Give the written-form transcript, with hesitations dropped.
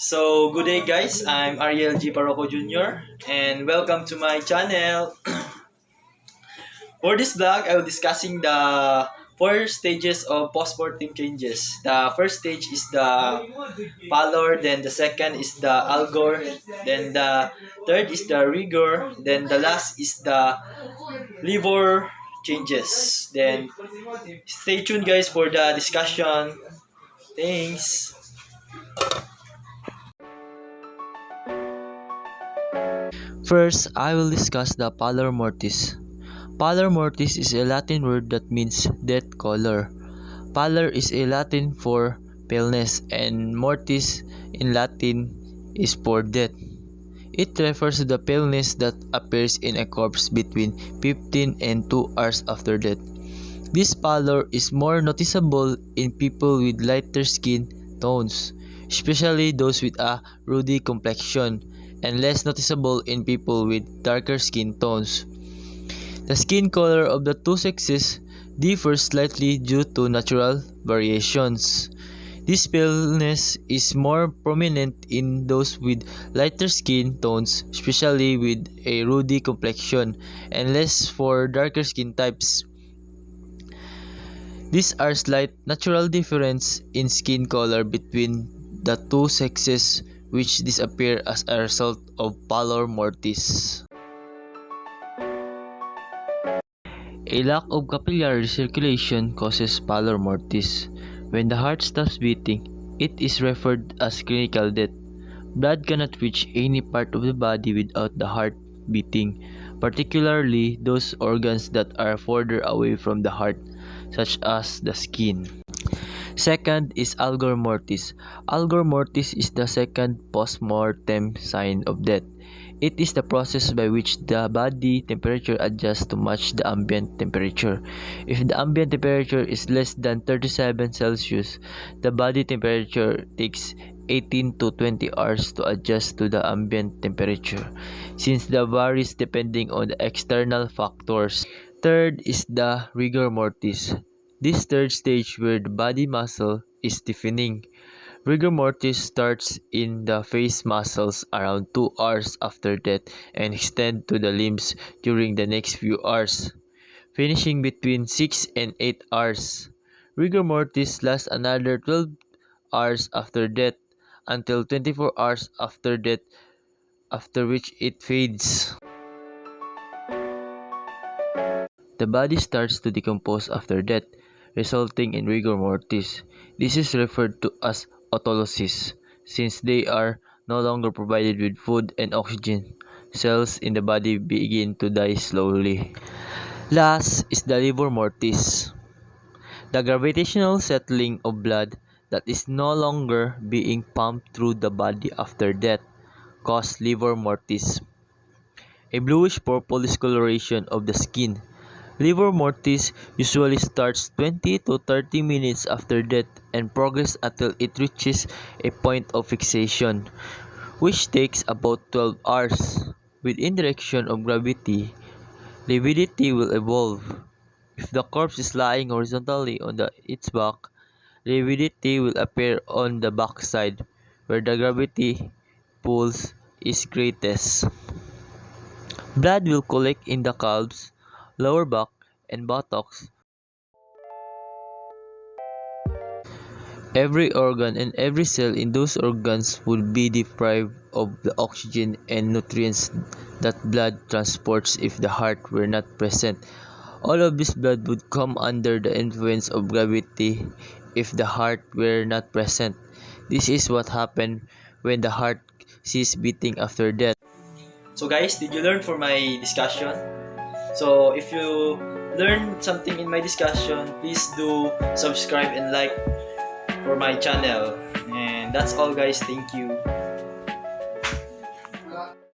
So, good day guys, I'm Ariel G. Paroco Jr. and welcome to my channel. For this vlog, I will discussing the four stages of post-mortem changes. The first stage is the pallor, then the second is the algor, then the third is the rigor, then the last is the livor changes. Then stay tuned guys for the discussion. Thanks. First, I will discuss the pallor mortis. Pallor mortis is a Latin word that means death color. Pallor is a Latin for paleness and mortis in Latin is for death. It refers to the paleness that appears in a corpse between 15 and 2 hours after death. This pallor is more noticeable in people with lighter skin tones, especially those with a ruddy complexion, and less noticeable in people with darker skin tones. The skin color of the two sexes differs slightly due to natural variations. This paleness is more prominent in those with lighter skin tones, especially with a ruddy complexion, and less for darker skin types. These are slight natural difference in skin color between the two sexes which disappear as a result of pallor mortis. A lack of capillary circulation causes pallor mortis. When the heart stops beating, it is referred as clinical death. Blood cannot reach any part of the body without the heart beating, particularly those organs that are further away from the heart, such as the skin. Second is algor mortis. Algor mortis is the second post-mortem sign of death. It is the process by which the body temperature adjusts to match the ambient temperature. If the ambient temperature is less than 37 Celsius, the body temperature takes 18 to 20 hours to adjust to the ambient temperature, since the varies depending on the external factors. Third is the rigor mortis. This third stage where the body muscle is stiffening. Rigor mortis starts in the face muscles around 2 hours after death and extend to the limbs during the next few hours, finishing between 6 and 8 hours. Rigor mortis lasts another 12 hours after death until 24 hours after death, after which it fades. The body starts to decompose after death, resulting in rigor mortis. This is referred to as autolysis, since they are no longer provided with food and oxygen. Cells in the body begin to die slowly. Last is the livor mortis. The gravitational settling of blood that is no longer being pumped through the body after death causes livor mortis. A bluish-purple discoloration of the skin. Livor mortis usually starts 20 to 30 minutes after death and progresses until it reaches a point of fixation, which takes about 12 hours. With indirection of gravity, lividity will evolve. If the corpse is lying horizontally on its back, lividity will appear on the backside, where the gravity pulse is greatest. Blood will collect in the calves, lower back, and buttocks. Every organ and every cell in those organs would be deprived of the oxygen and nutrients that blood transports if the heart were not present. All of this blood would come under the influence of gravity if the heart were not present. This is what happened when the heart ceases beating after death. So guys, did you learn from my discussion? So if you learned something in my discussion, please do subscribe and like for my channel. And that's all guys. Thank you.